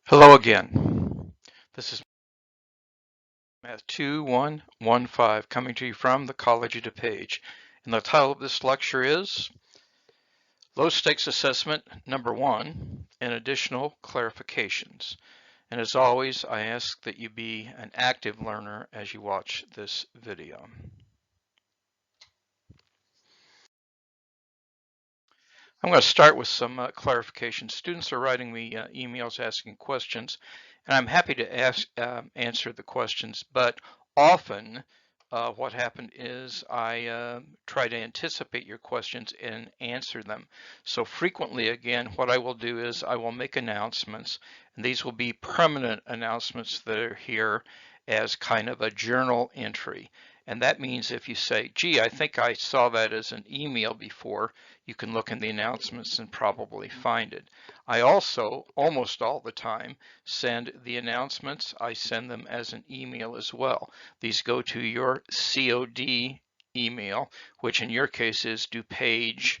Hello again. This is Math 2115 coming to you from the College of DuPage. And the title of this lecture is Low Stakes Assessment Number 1 and Additional Clarifications. And as always, I ask that you be an active learner as you watch this video. I'm going to start with some clarification. Students are writing me emails asking questions, and I'm happy to answer the questions, but often what happened is I try to anticipate your questions and answer them. So frequently, again, what I will do is I will make announcements, and these will be permanent announcements that are here as kind of a journal entry. And that means if you say, gee, I think I saw that as an email before, you can look in the announcements and probably find it. I also, almost all the time, send the announcements. I send them as an email as well. These go to your COD email, which in your case is dupage.edu.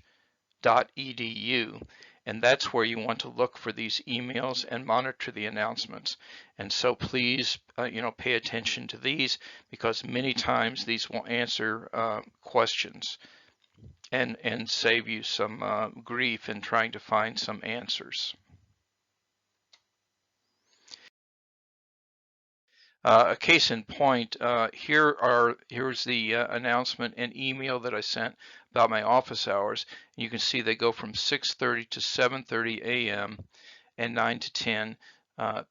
And that's where you want to look for these emails and monitor the announcements. And so please, pay attention to these, because many times these will answer questions and save you some grief in trying to find some answers. A case in point, here's the announcement and email that I sent about my office hours. You can see they go from 6:30 to 7:30 a.m. and 9 to 10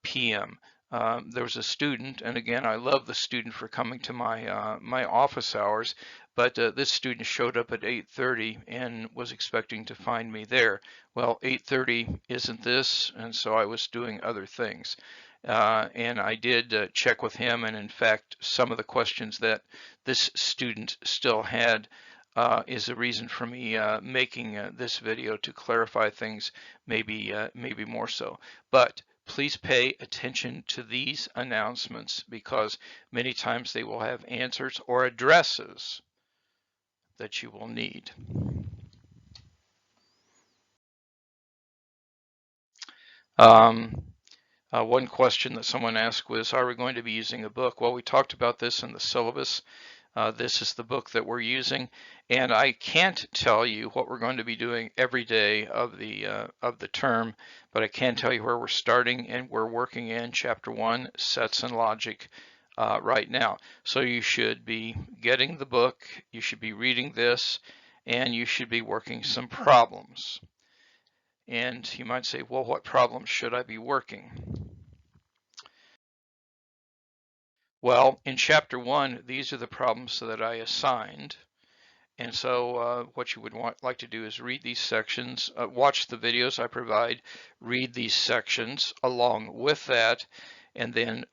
p.m. There was a student, and again, I love the student for coming to my my office hours, but this student showed up at 8:30 and was expecting to find me there. Well, 8:30 isn't this, and so I was doing other things. And I did check with him, and in fact, some of the questions that this student still had is a reason for me making this video to clarify things, maybe more so. But please pay attention to these announcements, because many times they will have answers or addresses that you will need. One question that someone asked was, are we going to be using a book? Well, we talked about this in the syllabus. This is the book that we're using, and I can't tell you what we're going to be doing every day of the term, but I can tell you where we're starting, and we're working in Chapter 1, Sets and Logic, right now. So you should be getting the book, you should be reading this, and you should be working some problems. And you might say, well, what problems should I be working? Well, in Chapter 1, these are the problems that I assigned. And so what you would like to do is read these sections, watch the videos I provide, read these sections along with that, and then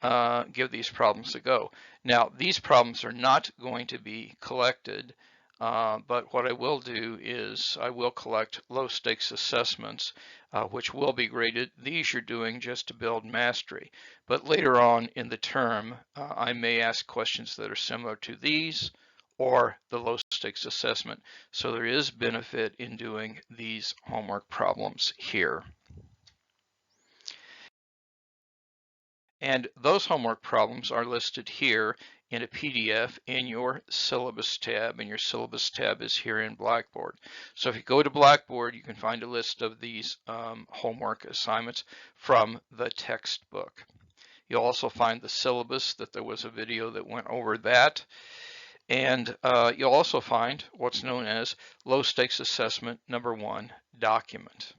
give these problems a go. Now, these problems are not going to be collected, but what I will do is I will collect low stakes assessments, which will be graded. These you're doing just to build mastery. But later on in the term, I may ask questions that are similar to these or the low stakes assessment. So there is benefit in doing these homework problems here. And those homework problems are listed here in a PDF in your syllabus tab, and your syllabus tab is here in Blackboard. So if you go to Blackboard, you can find a list of these homework assignments from the textbook. You'll also find the syllabus, that there was a video that went over that. And you'll also find what's known as Low Stakes Assessment Number 1 document.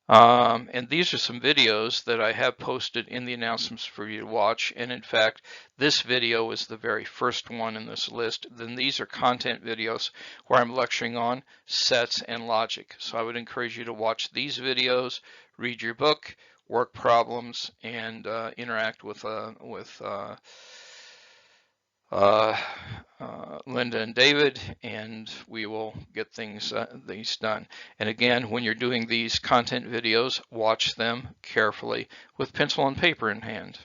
And these are some videos that I have posted in the announcements for you to watch. And in fact, this video is the very first one in this list. Then these are content videos where I'm lecturing on sets and logic. So I would encourage you to watch these videos, read your book, work problems, and interact with Linda and David, and we will get these done. And again, when you're doing these content videos, watch them carefully with pencil and paper in hand.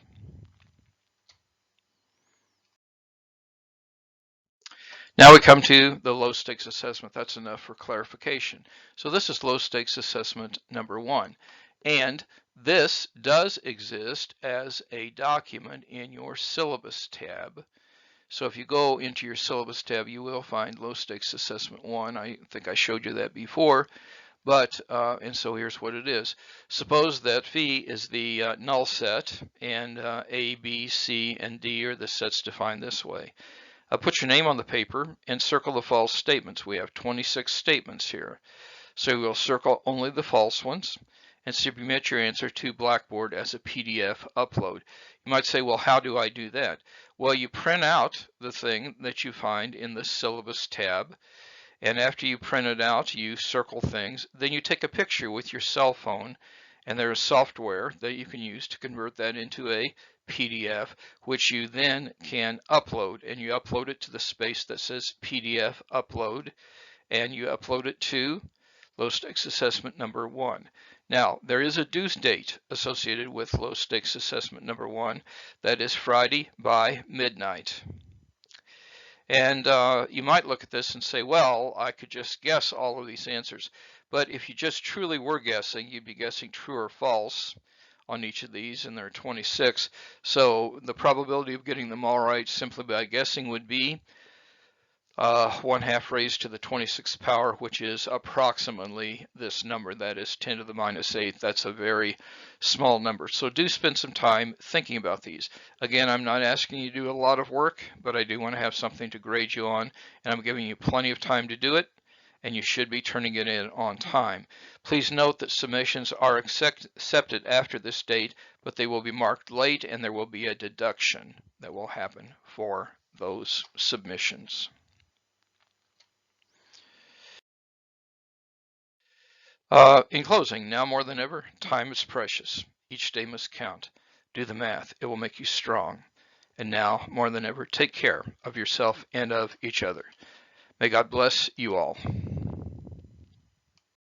Now we come to the low stakes assessment. That's enough for clarification. So this is low stakes assessment number 1. And this does exist as a document in your syllabus tab. So if you go into your syllabus tab, you will find low stakes assessment 1. I think I showed you that before. But, and so here's what it is. Suppose that phi is the null set, and A, B, C, and D are the sets defined this way. Put your name on the paper and circle the false statements. We have 26 statements here. So we'll circle only the false ones and submit your answer to Blackboard as a PDF upload. You might say, well, how do I do that? Well, you print out the thing that you find in the syllabus tab, and after you print it out, you circle things. Then you take a picture with your cell phone, and there's software that you can use to convert that into a PDF, which you then can upload, and you upload it to the space that says PDF upload, and you upload it to low stakes assessment number 1. Now, there is a due date associated with low stakes assessment number 1. That is Friday by midnight. And you might look at this and say, well, I could just guess all of these answers. But if you just truly were guessing, you'd be guessing true or false on each of these, and there are 26. So the probability of getting them all right simply by guessing would be 1/2 raised to the 26th power, which is approximately this number. That is 10 to the -8. That's a very small number. So do spend some time thinking about these. Again, I'm not asking you to do a lot of work, but I do want to have something to grade you on, and I'm giving you plenty of time to do it, and you should be turning it in on time. Please note that submissions are accepted after this date, but they will be marked late, and there will be a deduction that will happen for those submissions. In closing, now more than ever, time is precious. Each day must count. Do the math. It will make you strong. And now, more than ever, take care of yourself and of each other. May God bless you all.